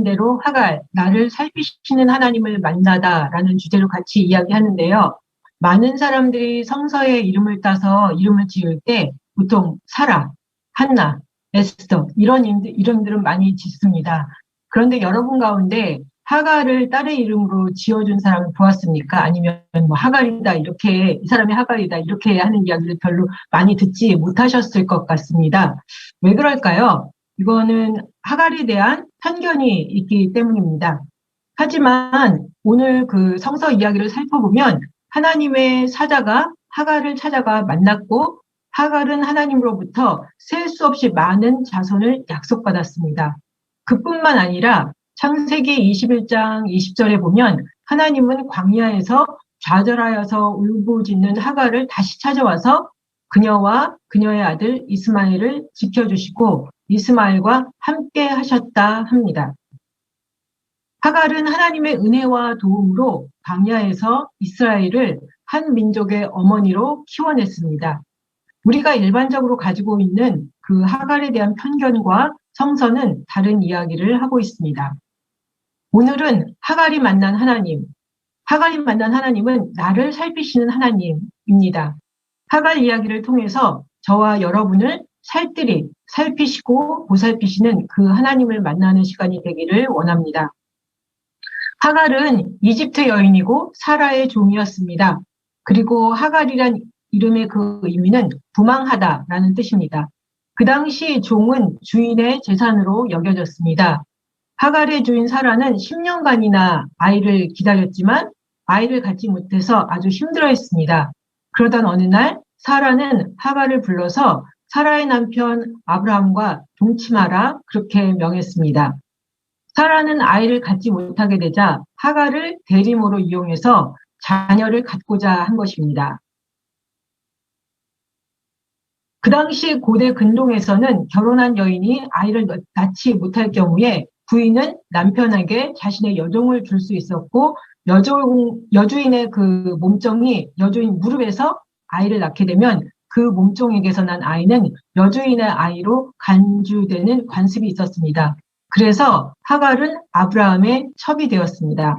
대로 하갈, 나를 살피시는 하나님을 만나다라는 주제로 같이 이야기하는데요. 많은 사람들이 성서의 이름을 따서 이름을 지을 때 보통 사라, 한나, 에스더 이런 이름들은 많이 짓습니다. 그런데 여러분 가운데 하갈을 딸의 이름으로 지어준 사람을 보았습니까? 아니면 뭐 하갈이다 이렇게 이 사람이 하갈이다 이렇게 하는 이야기를 별로 많이 듣지 못하셨을 것 같습니다. 왜 그럴까요? 이거는 하갈에 대한 편견이 있기 때문입니다. 하지만 오늘 그 성서 이야기를 살펴보면 하나님의 사자가 하갈을 찾아가 만났고 하갈은 하나님으로부터 셀 수 없이 많은 자손을 약속받았습니다. 그뿐만 아니라 창세기 21장 20절에 보면 하나님은 광야에서 좌절하여서 울부짖는 하갈을 다시 찾아와서 그녀와 그녀의 아들 이스마엘을 지켜주시고 이스마엘과 함께 하셨다 합니다. 하갈은 하나님의 은혜와 도움으로 광야에서 이스라엘을 한 민족의 어머니로 키워냈습니다. 우리가 일반적으로 가지고 있는 그 하갈에 대한 편견과 성서는 다른 이야기를 하고 있습니다. 오늘은 하갈이 만난 하나님은 나를 살피시는 하나님입니다. 하갈 이야기를 통해서 저와 여러분을 살뜰히 살피시고 보살피시는 그 하나님을 만나는 시간이 되기를 원합니다. 하갈은 이집트 여인이고 사라의 종이었습니다. 그리고 하갈이란 이름의 그 의미는 부망하다라는 뜻입니다. 그 당시 종은 주인의 재산으로 여겨졌습니다. 하갈의 주인 사라는 10년간이나 아이를 기다렸지만 아이를 갖지 못해서 아주 힘들어했습니다. 그러던 어느 날 사라는 하갈을 불러서 사라의 남편 아브라함과 동침하라 그렇게 명했습니다. 사라는 아이를 갖지 못하게 되자 하갈을 대리모로 이용해서 자녀를 갖고자 한 것입니다. 그 당시 고대 근동에서는 결혼한 여인이 아이를 낳지 못할 경우에 부인은 남편에게 자신의 여종을 줄 수 있었고 여주인의 그 몸종이 여주인 무릎에서 아이를 낳게 되면 그 몸종에게서 난 아이는 여주인의 아이로 간주되는 관습이 있었습니다. 그래서 하갈은 아브라함의 첩이 되었습니다.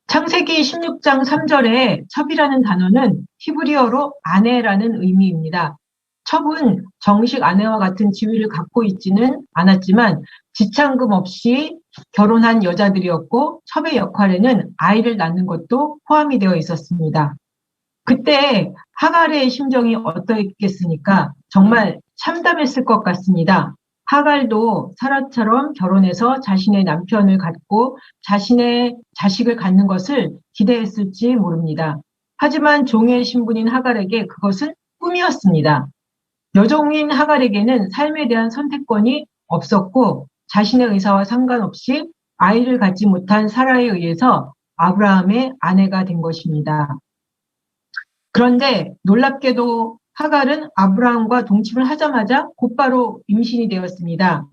창세기 16장 3절에 첩이라는 단어는 히브리어로 아내라는 의미입니다. 첩은 정식 아내와 같은 지위를 갖고 있지는 않았지만 지참금 없이 결혼한 여자들이었고 첩의 역할에는 아이를 낳는 것도 포함이 되어 있었습니다. 그때 하갈의 심정이 어떠했겠습니까? 정말 참담했을 것 같습니다. 하갈도 사라처럼 결혼해서 자신의 남편을 갖고 자신의 자식을 갖는 것을 기대했을지 모릅니다. 하지만 종의 신분인 하갈에게 그것은 꿈이었습니다. 여종인 하갈에게는 삶에 대한 선택권이 없었고 자신의 의사와 상관없이 아이를 갖지 못한 사라에 의해서 아브라함의 아내가 된 것입니다. 그런데 놀랍게도 하갈은 아브라함과 동침을 하자마자 곧바로 임신이 되었습니다.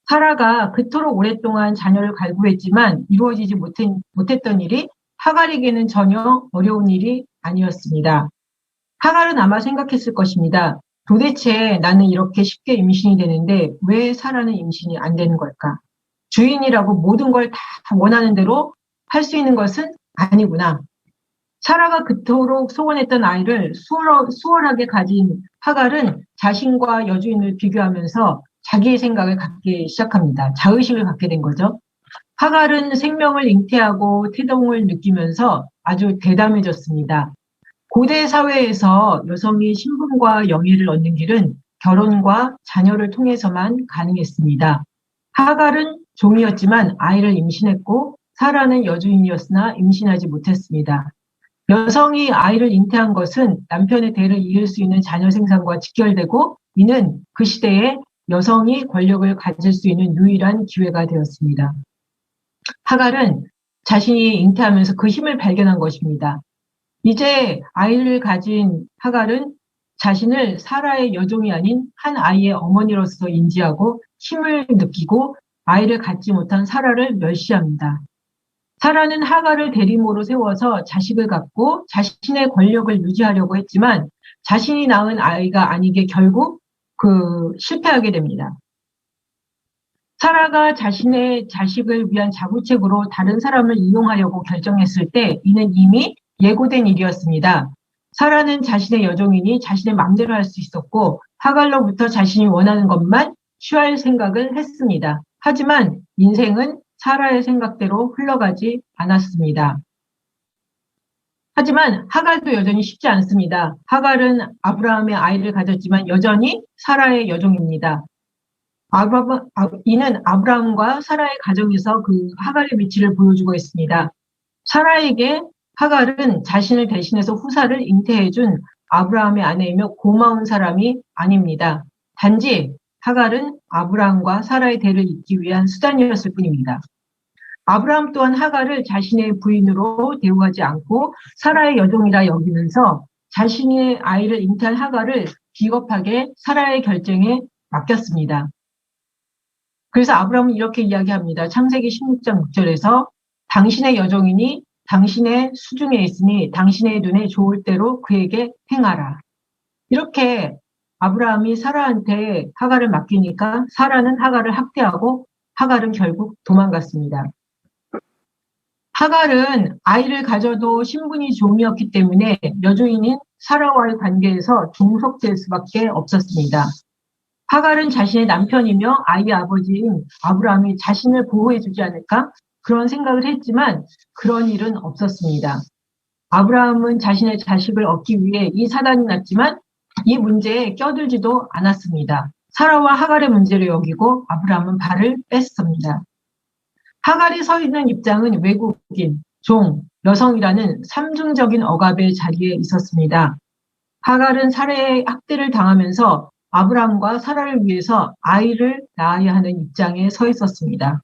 사라가 그토록 오랫동안 자녀를 갈구했지만 이루어지지 못했던 일이 하갈에게는 전혀 어려운 일이 아니었습니다. 하갈은 아마 생각했을 것입니다. 도대체 나는 이렇게 쉽게 임신이 되는데 왜 사라는 임신이 안 되는 걸까? 주인이라고 모든 걸 다 원하는 대로 할 수 있는 것은 아니구나. 사라가 그토록 소원했던 아이를 수월하게 가진 하갈은 자신과 여주인을 비교하면서 자기의 생각을 갖기 시작합니다. 자의식을 갖게 된 거죠. 하갈은 생명을 잉태하고 태동을 느끼면서 아주 대담해졌습니다. 고대 사회에서 여성이 신분과 영예를 얻는 길은 결혼과 자녀를 통해서만 가능했습니다. 하갈은 종이었지만 아이를 임신했고 사라는 여주인이었으나 임신하지 못했습니다. 여성이 아이를 잉태한 것은 남편의 대를 이을 수 있는 자녀 생산과 직결되고 이는 그 시대에 여성이 권력을 가질 수 있는 유일한 기회가 되었습니다. 하갈은 자신이 잉태하면서 그 힘을 발견한 것입니다. 이제 아이를 가진 하갈은 자신을 사라의 여종이 아닌 한 아이의 어머니로서 인지하고 힘을 느끼고 아이를 갖지 못한 사라를 멸시합니다. 사라는 하갈을 대리모로 세워서 자식을 갖고 자신의 권력을 유지하려고 했지만 자신이 낳은 아이가 아니게 결국 실패하게 됩니다. 사라가 자신의 자식을 위한 자구책으로 다른 사람을 이용하려고 결정했을 때 이는 이미 예고된 일이었습니다. 사라는 자신의 여종이니 자신의 마음대로 할 수 있었고 하갈로부터 자신이 원하는 것만 취할 생각을 했습니다. 하지만 인생은 사라의 생각대로 흘러가지 않았습니다. 하지만 하갈도 여전히 쉽지 않습니다. 하갈은 아브라함의 아이를 가졌지만 여전히 사라의 여종입니다. 이는 아브라함과 사라의 가정에서 그 하갈의 위치를 보여주고 있습니다. 사라에게 하갈은 자신을 대신해서 후사를 잉태해준 아브라함의 아내이며 고마운 사람이 아닙니다. 단지 하갈은 아브라함과 사라의 대를 잇기 위한 수단이었을 뿐입니다. 아브라함 또한 하갈을 자신의 부인으로 대우하지 않고 사라의 여종이라 여기면서 자신의 아이를 잉태한 하갈을 비겁하게 사라의 결정에 맡겼습니다. 그래서 아브라함은 이렇게 이야기합니다. 창세기 16장 6절에서 당신의 여종이니 당신의 수중에 있으니 당신의 눈에 좋을 대로 그에게 행하라. 이렇게 아브라함이 사라한테 하갈을 맡기니까 사라는 하갈을 학대하고 하갈은 결국 도망갔습니다. 하갈은 아이를 가져도 신분이 종이었기 때문에 여주인인 사라와의 관계에서 종속될 수밖에 없었습니다. 하갈은 자신의 남편이며 아이의 아버지인 아브라함이 자신을 보호해주지 않을까 그런 생각을 했지만 그런 일은 없었습니다. 아브라함은 자신의 자식을 얻기 위해 이 사단이 났지만 이 문제에 껴들지도 않았습니다. 사라와 하갈의 문제를 여기고 아브라함은 발을 뺐습니다. 하갈이 서 있는 입장은 외국인, 종, 여성이라는 삼중적인 억압의 자리에 있었습니다. 하갈은 사라의 학대를 당하면서 아브라함과 사라를 위해서 아이를 낳아야 하는 입장에 서 있었습니다.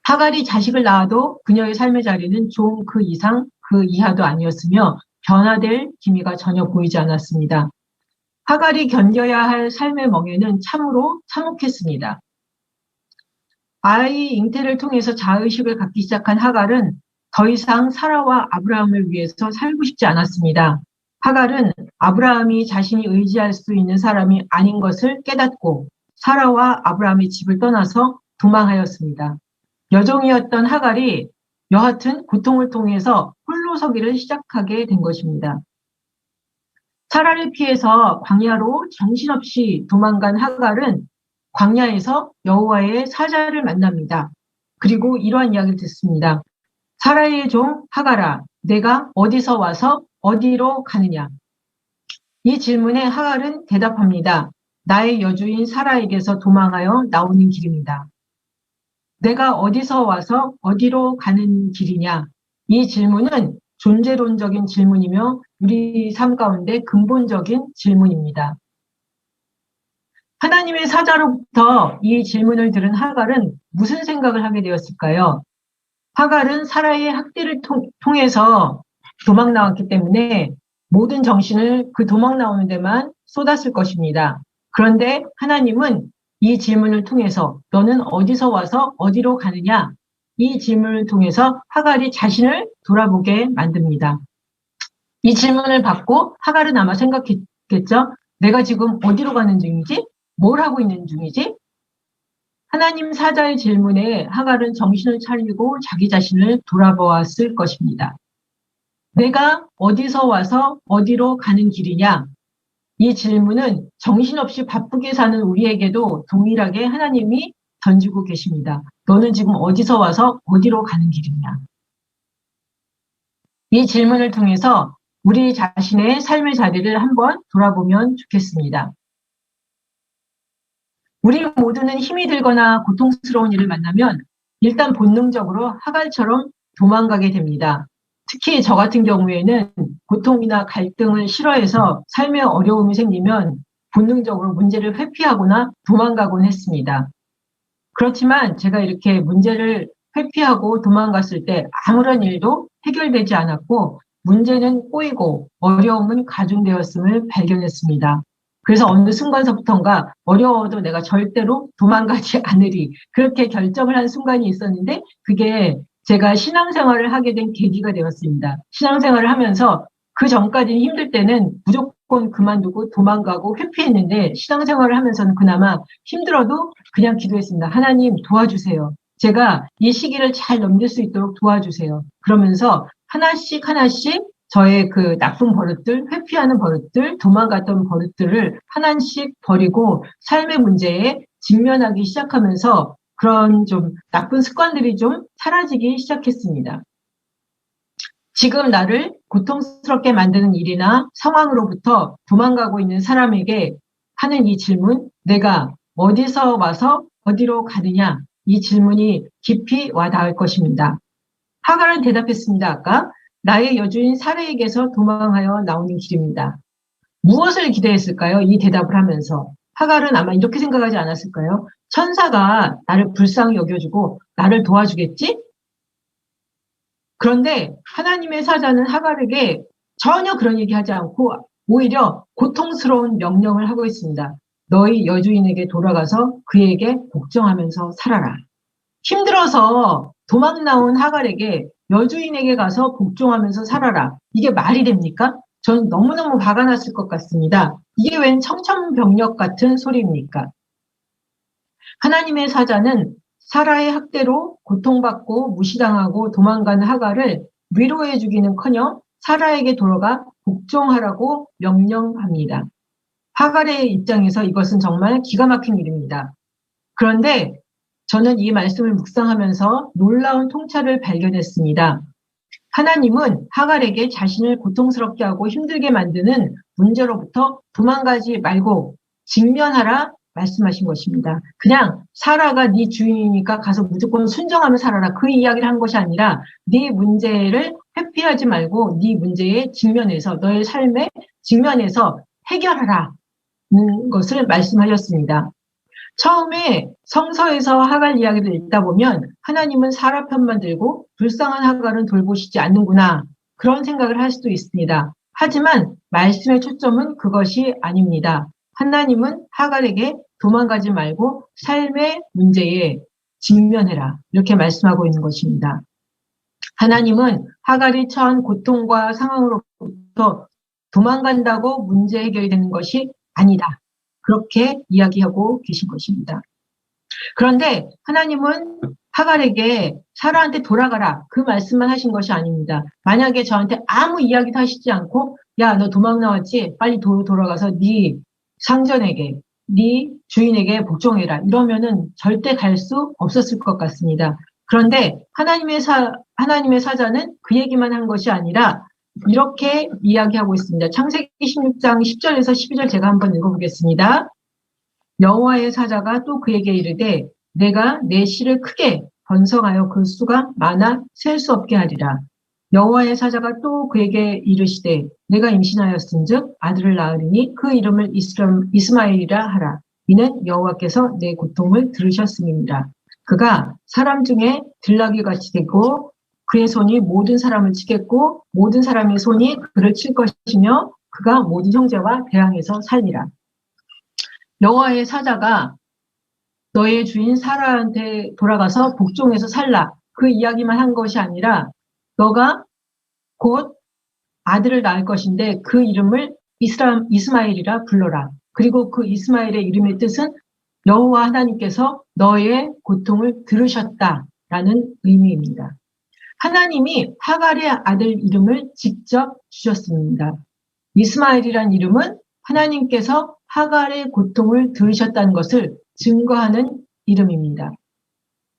하갈이 자식을 낳아도 그녀의 삶의 자리는 종 그 이상 그 이하도 아니었으며 변화될 기미가 전혀 보이지 않았습니다. 하갈이 견뎌야 할 삶의 멍에는 참으로 참혹했습니다. 아이 잉태를 통해서 자의식을 갖기 시작한 하갈은 더 이상 사라와 아브라함을 위해서 살고 싶지 않았습니다. 하갈은 아브라함이 자신이 의지할 수 있는 사람이 아닌 것을 깨닫고 사라와 아브라함의 집을 떠나서 도망하였습니다. 여종이었던 하갈이 여하튼 고통을 통해서 홀로 서기를 시작하게 된 것입니다. 사라를 피해서 광야로 정신없이 도망간 하갈은 광야에서 여호와의 사자를 만납니다. 그리고 이러한 이야기를 듣습니다. 사라의 종 하갈아, 내가 어디서 와서 어디로 가느냐? 이 질문에 하갈은 대답합니다. 나의 여주인 사라에게서 도망하여 나오는 길입니다. 내가 어디서 와서 어디로 가는 길이냐? 이 질문은 존재론적인 질문이며 우리 삶 가운데 근본적인 질문입니다. 하나님의 사자로부터 이 질문을 들은 하갈은 무슨 생각을 하게 되었을까요? 하갈은 사라의 학대를 통해서 도망 나왔기 때문에 모든 정신을 그 도망 나오는 데만 쏟았을 것입니다. 그런데 하나님은 이 질문을 통해서 너는 어디서 와서 어디로 가느냐? 이 질문을 통해서 하갈이 자신을 돌아보게 만듭니다. 이 질문을 받고 하갈은 아마 생각했겠죠? 내가 지금 어디로 가는 중이지? 뭘 하고 있는 중이지? 하나님 사자의 질문에 하갈은 정신을 차리고 자기 자신을 돌아보았을 것입니다. 내가 어디서 와서 어디로 가는 길이냐? 이 질문은 정신없이 바쁘게 사는 우리에게도 동일하게 하나님이 던지고 계십니다. 너는 지금 어디서 와서 어디로 가는 길이냐? 이 질문을 통해서 우리 자신의 삶의 자리를 한번 돌아보면 좋겠습니다. 우리 모두는 힘이 들거나 고통스러운 일을 만나면 일단 본능적으로 하갈처럼 도망가게 됩니다. 특히 저 같은 경우에는 고통이나 갈등을 싫어해서 삶에 어려움이 생기면 본능적으로 문제를 회피하거나 도망가곤 했습니다. 그렇지만 제가 이렇게 문제를 회피하고 도망갔을 때 아무런 일도 해결되지 않았고 문제는 꼬이고 어려움은 가중되었음을 발견했습니다. 그래서 어느 순간서부터인가 어려워도 내가 절대로 도망가지 않으리 그렇게 결정을 한 순간이 있었는데 그게 제가 신앙생활을 하게 된 계기가 되었습니다. 신앙생활을 하면서 그 전까지는 힘들 때는 무조건 무조건 그만두고 도망가고 회피했는데 신앙생활을 하면서는 그나마 힘들어도 그냥 기도했습니다. 하나님 도와주세요. 제가 이 시기를 잘 넘길 수 있도록 도와주세요. 그러면서 하나씩 하나씩 저의 그 나쁜 버릇들, 회피하는 버릇들, 도망갔던 버릇들을 하나씩 버리고 삶의 문제에 직면하기 시작하면서 그런 좀 나쁜 습관들이 좀 사라지기 시작했습니다. 지금 나를 고통스럽게 만드는 일이나 상황으로부터 도망가고 있는 사람에게 하는 이 질문, 내가 어디서 와서 어디로 가느냐, 이 질문이 깊이 와닿을 것입니다. 하갈은 대답했습니다. 아까 나의 여주인 사레에게서 도망하여 나오는 길입니다. 무엇을 기대했을까요? 이 대답을 하면서 하갈은 아마 이렇게 생각하지 않았을까요? 천사가 나를 불쌍히 여겨주고 나를 도와주겠지? 그런데 하나님의 사자는 하갈에게 전혀 그런 얘기하지 않고 오히려 고통스러운 명령을 하고 있습니다. 너희 여주인에게 돌아가서 그에게 복종하면서 살아라. 힘들어서 도망 나온 하갈에게 여주인에게 가서 복종하면서 살아라. 이게 말이 됩니까? 전 너무너무 화가 났을 것 같습니다. 이게 웬 청천벽력 같은 소리입니까? 하나님의 사자는 사라의 학대로 고통받고 무시당하고 도망간 하갈을 위로해주기는커녕 사라에게 돌아가 복종하라고 명령합니다. 하갈의 입장에서 이것은 정말 기가 막힌 일입니다. 그런데 저는 이 말씀을 묵상하면서 놀라운 통찰을 발견했습니다. 하나님은 하갈에게 자신을 고통스럽게 하고 힘들게 만드는 문제로부터 도망가지 말고 직면하라 말씀하신 것입니다. 그냥 사라가 네 주인이니까 가서 무조건 순종하며 살아라. 그 이야기를 한 것이 아니라 네 문제를 회피하지 말고 네 문제에 직면해서 너의 삶에 직면해서 해결하라는 것을 말씀하셨습니다. 처음에 성서에서 하갈 이야기를 읽다 보면 하나님은 사라 편만 들고 불쌍한 하갈은 돌보시지 않는구나. 그런 생각을 할 수도 있습니다. 하지만 말씀의 초점은 그것이 아닙니다. 하나님은 하갈에게 도망가지 말고 삶의 문제에 직면해라. 이렇게 말씀하고 있는 것입니다. 하나님은 하갈이 처한 고통과 상황으로부터 도망간다고 문제 해결이 되는 것이 아니다. 그렇게 이야기하고 계신 것입니다. 그런데 하나님은 하갈에게 사라한테 돌아가라. 그 말씀만 하신 것이 아닙니다. 만약에 저한테 아무 이야기도 하시지 않고 야, 너 도망 나왔지? 빨리 돌아가서 네 상전에게, 네 주인에게 복종해라. 이러면은 절대 갈 수 없었을 것 같습니다. 그런데 하나님의 사자는 그 얘기만 한 것이 아니라 이렇게 이야기하고 있습니다. 창세기 16장 10절에서 12절 제가 한번 읽어보겠습니다. 여호와의 사자가 또 그에게 이르되 내가 내 씨를 크게 번성하여 그 수가 많아 셀 수 없게 하리라. 여호와의 사자가 또 그에게 이르시되 내가 임신하였은즉 아들을 낳으리니 그 이름을 이스마엘이라 하라. 이는 여호와께서 내 고통을 들으셨음이니라. 그가 사람 중에 들나귀같이 되고 그의 손이 모든 사람을 치겠고 모든 사람의 손이 그를 칠 것이며 그가 모든 형제와 대항해서 살리라. 여호와의 사자가 너의 주인 사라한테 돌아가서 복종해서 살라. 그 이야기만 한 것이 아니라 너가 곧 아들을 낳을 것인데 그 이름을 이스마엘이라 불러라. 그리고 그 이스마엘의 이름의 뜻은 여호와 하나님께서 너의 고통을 들으셨다라는 의미입니다. 하나님이 하갈의 아들 이름을 직접 주셨습니다. 이스마엘이란 이름은 하나님께서 하갈의 고통을 들으셨다는 것을 증거하는 이름입니다.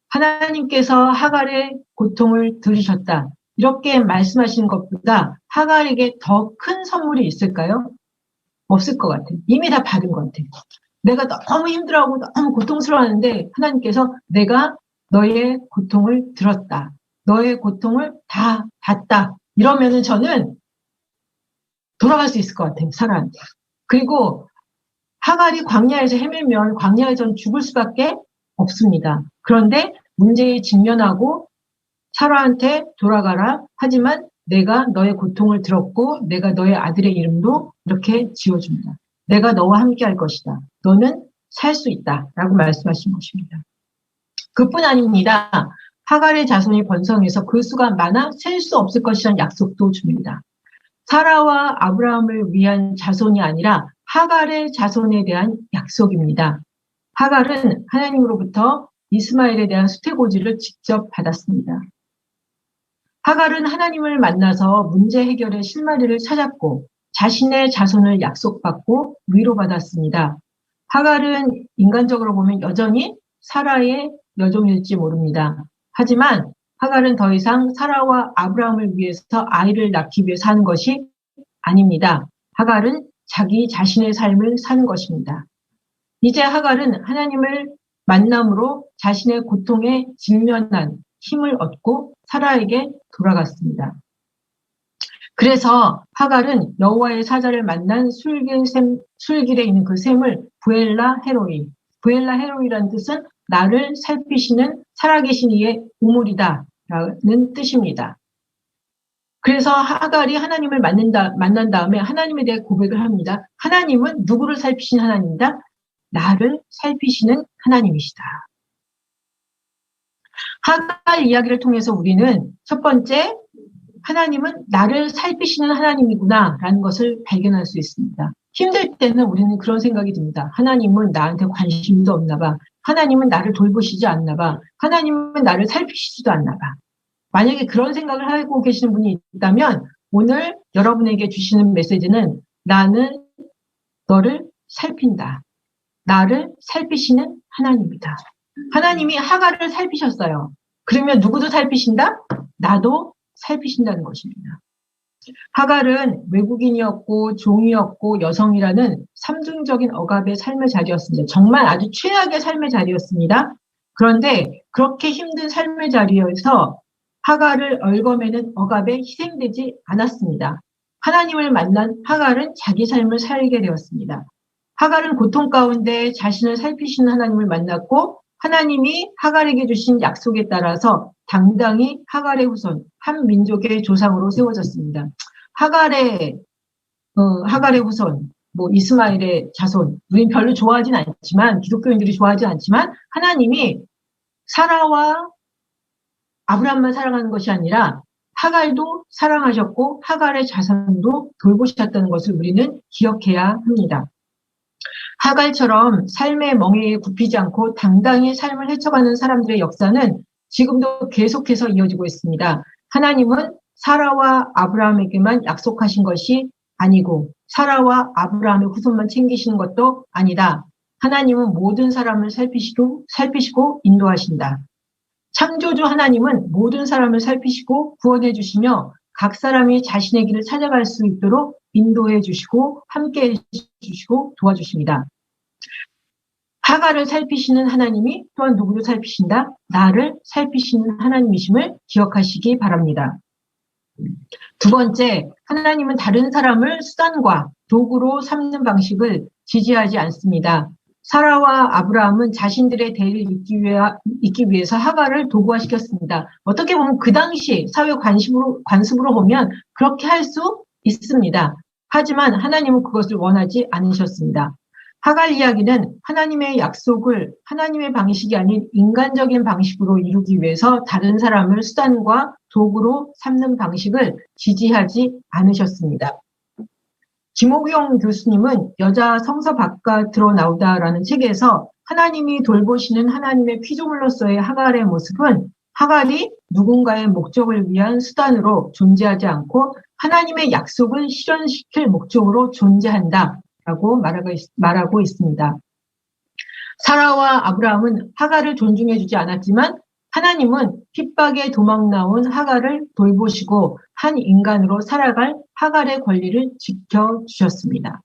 하나님께서 하갈의 고통을 들으셨다. 이렇게 말씀하신 것보다 하갈에게 더 큰 선물이 있을까요? 없을 것 같아요. 이미 다 받은 것 같아요. 내가 너무 힘들어하고 너무 고통스러워하는데 하나님께서 내가 너의 고통을 들었다. 너의 고통을 다 봤다. 이러면은 저는 돌아갈 수 있을 것 같아요. 사라한테. 그리고 하갈이 광야에서 헤매면 광야에서는 죽을 수밖에 없습니다. 그런데 문제에 직면하고 사라한테 돌아가라. 하지만 내가 너의 고통을 들었고 내가 너의 아들의 이름도 이렇게 지어준다. 내가 너와 함께 할 것이다. 너는 살 수 있다. 라고 말씀하신 것입니다. 그뿐 아닙니다. 하갈의 자손이 번성해서 그 수가 많아 셀 수 없을 것이라는 약속도 줍니다. 사라와 아브라함을 위한 자손이 아니라 하갈의 자손에 대한 약속입니다. 하갈은 하나님으로부터 이스마엘에 대한 수태고지를 직접 받았습니다. 하갈은 하나님을 만나서 문제 해결의 실마리를 찾았고 자신의 자손을 약속받고 위로받았습니다. 하갈은 인간적으로 보면 여전히 사라의 여종일지 모릅니다. 하지만 하갈은 더 이상 사라와 아브라함을 위해서 아이를 낳기 위해 사는 것이 아닙니다. 하갈은 자기 자신의 삶을 사는 것입니다. 이제 하갈은 하나님을 만남으로 자신의 고통에 직면한 힘을 얻고 사라에게 돌아갔습니다. 그래서 하갈은 여호와의 사자를 만난 술길에 있는 그 샘을 부엘라 헤로이라는 뜻은 나를 살피시는 살아계신 이의 우물이다 라는 뜻입니다. 그래서 하갈이 하나님을 만난 다음에 하나님에 대해 고백을 합니다. 하나님은 누구를 살피신 하나님이다? 나를 살피시는 하나님이시다. 하갈 이야기를 통해서 우리는 첫 번째, 하나님은 나를 살피시는 하나님이구나 라는 것을 발견할 수 있습니다. 힘들 때는 우리는 그런 생각이 듭니다. 하나님은 나한테 관심도 없나 봐. 하나님은 나를 돌보시지 않나 봐. 하나님은 나를 살피시지도 않나 봐. 만약에 그런 생각을 하고 계시는 분이 있다면 오늘 여러분에게 주시는 메시지는 나는 너를 살핀다. 나를 살피시는 하나님이다. 하나님이 하갈을 살피셨어요. 그러면 누구도 살피신다? 나도 살피신다는 것입니다. 하갈은 외국인이었고 종이었고 여성이라는 삼중적인 억압의 삶의 자리였습니다. 정말 아주 최악의 삶의 자리였습니다. 그런데 그렇게 힘든 삶의 자리에서 하갈을 얽어매는 억압에 희생되지 않았습니다. 하나님을 만난 하갈은 자기 삶을 살게 되었습니다. 하갈은 고통 가운데 자신을 살피시는 하나님을 만났고 하나님이 하갈에게 주신 약속에 따라서 당당히 하갈의 후손, 한 민족의 조상으로 세워졌습니다. 하갈의 후손, 이스마엘의 자손, 우린 별로 좋아하진 않지만, 기독교인들이 좋아하진 않지만, 하나님이 사라와 아브라함만 사랑하는 것이 아니라 하갈도 사랑하셨고 하갈의 자손도 돌보셨다는 것을 우리는 기억해야 합니다. 하갈처럼 삶의 멍에에 굽히지 않고 당당히 삶을 헤쳐가는 사람들의 역사는 지금도 계속해서 이어지고 있습니다. 하나님은 사라와 아브라함에게만 약속하신 것이 아니고 사라와 아브라함의 후손만 챙기시는 것도 아니다. 하나님은 모든 사람을 살피시고 인도하신다. 창조주 하나님은 모든 사람을 살피시고 구원해 주시며 각 사람이 자신의 길을 찾아갈 수 있도록 인도해 주시고 함께해 주시고 도와주십니다. 하갈을 살피시는 하나님이 또한 누구를 살피신다? 나를 살피시는 하나님이심을 기억하시기 바랍니다. 두 번째, 하나님은 다른 사람을 수단과 도구로 삼는 방식을 지지하지 않습니다. 사라와 아브라함은 자신들의 대를 잇기 위해서 하갈을 도구화시켰습니다. 어떻게 보면 그 당시 사회 관습으로 보면 그렇게 할 수 있습니다. 하지만 하나님은 그것을 원하지 않으셨습니다. 하갈 이야기는 하나님의 약속을 하나님의 방식이 아닌 인간적인 방식으로 이루기 위해서 다른 사람을 수단과 도구로 삼는 방식을 지지하지 않으셨습니다. 김옥용 교수님은 여자 성서 바깥으로 나오다라는 책에서 하나님이 돌보시는 하나님의 피조물로서의 하갈의 모습은 하갈이 누군가의 목적을 위한 수단으로 존재하지 않고 하나님의 약속을 실현시킬 목적으로 존재한다라고 말하고 있습니다. 사라와 아브라함은 하갈을 존중해주지 않았지만 하나님은 핍박에 도망 나온 하갈을 돌보시고 한 인간으로 살아갈 하갈의 권리를 지켜주셨습니다.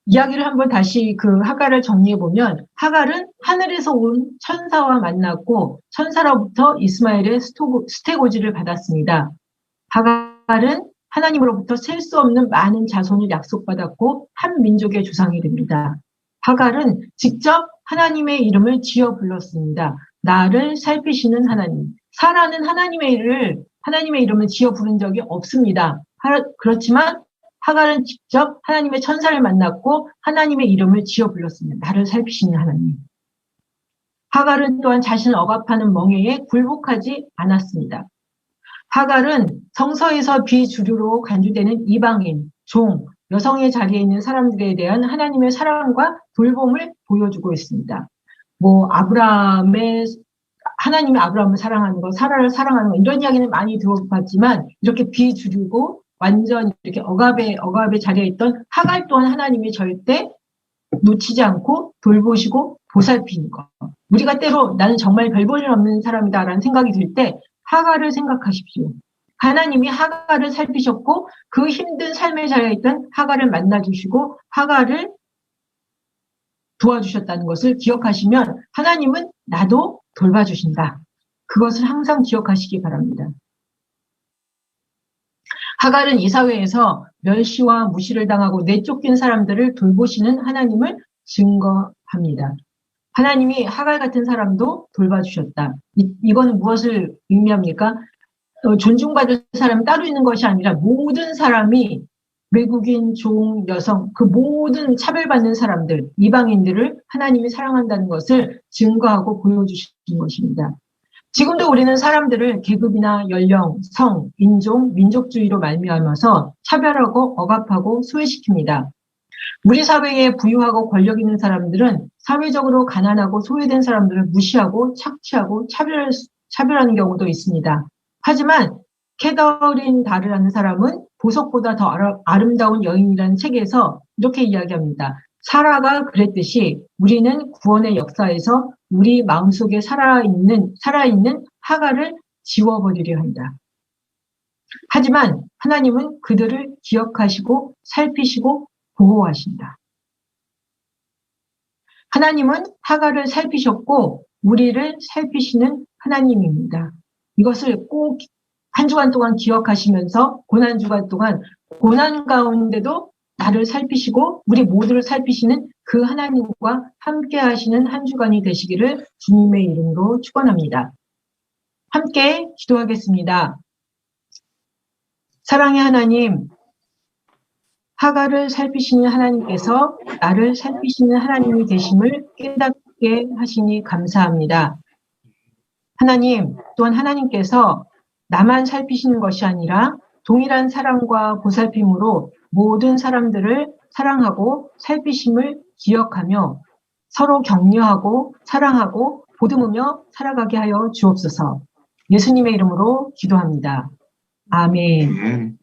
이야기를 한번 다시 그 하갈을 정리해보면 하갈은 하늘에서 온 천사와 만났고 천사로부터 이스마엘의 수태고지를 받았습니다. 하갈은 하나님으로부터 셀 수 없는 많은 자손을 약속받았고 한 민족의 조상이 됩니다. 하갈은 직접 하나님의 이름을 지어 불렀습니다. 나를 살피시는 하나님. 사라는 하나님의 이름을 지어 부른 적이 없습니다. 그렇지만 하갈은 직접 하나님의 천사를 만났고 하나님의 이름을 지어 불렀습니다. 나를 살피시는 하나님. 하갈은 또한 자신을 억압하는 멍에에 굴복하지 않았습니다. 하갈은 성서에서 비주류로 간주되는 이방인, 종, 여성의 자리에 있는 사람들에 대한 하나님의 사랑과 돌봄을 보여주고 있습니다. 뭐 하나님이 아브라함을 사랑하는 거, 사라를 사랑하는 거 이런 이야기는 많이 들어봤지만 이렇게 비주류고 완전 이렇게 억압의 자리에 있던 하갈 또한 하나님이 절대 놓치지 않고 돌보시고 보살피는 거. 우리가 때로 나는 정말 별 볼 일 없는 사람이다라는 생각이 들 때 하갈을 생각하십시오. 하나님이 하갈을 살피셨고 그 힘든 삶의 자리에 있던 하갈을 만나주시고 하갈을 도와주셨다는 것을 기억하시면 하나님은 나도 돌봐주신다. 그것을 항상 기억하시기 바랍니다. 하갈은 이 사회에서 멸시와 무시를 당하고 내쫓긴 사람들을 돌보시는 하나님을 증거합니다. 하나님이 하갈 같은 사람도 돌봐주셨다. 이거는 무엇을 의미합니까? 존중받을 사람이 따로 있는 것이 아니라 모든 사람이 외국인, 종, 여성 그 모든 차별받는 사람들, 이방인들을 하나님이 사랑한다는 것을 증거하고 보여주시는 것입니다. 지금도 우리는 사람들을 계급이나 연령, 성, 인종, 민족주의로 말미암아서 차별하고 억압하고 소외시킵니다. 우리 사회에 부유하고 권력 있는 사람들은 사회적으로 가난하고 소외된 사람들을 무시하고 착취하고 차별하는 경우도 있습니다. 하지만 캐더린 다르라는 사람은 보석보다 더 아름다운 여인이라는 책에서 이렇게 이야기합니다. 사라가 그랬듯이 우리는 구원의 역사에서 우리 마음속에 살아있는 하갈을 지워버리려 한다. 하지만 하나님은 그들을 기억하시고 살피시고 보호하신다. 하나님은 하갈을 살피셨고 우리를 살피시는 하나님입니다. 이것을 꼭 한 주간 동안 기억하시면서 고난주간 동안 고난 가운데도 나를 살피시고 우리 모두를 살피시는 그 하나님과 함께 하시는 한 주간이 되시기를 주님의 이름으로 축원합니다. 함께 기도하겠습니다. 사랑의 하나님, 하갈을 살피시는 하나님께서 나를 살피시는 하나님이 되심을 깨닫게 하시니 감사합니다. 하나님, 또한 하나님께서 나만 살피시는 것이 아니라 동일한 사랑과 보살핌으로 모든 사람들을 사랑하고 살피심을 기억하며 서로 격려하고 사랑하고 보듬으며 살아가게 하여 주옵소서. 예수님의 이름으로 기도합니다. 아멘.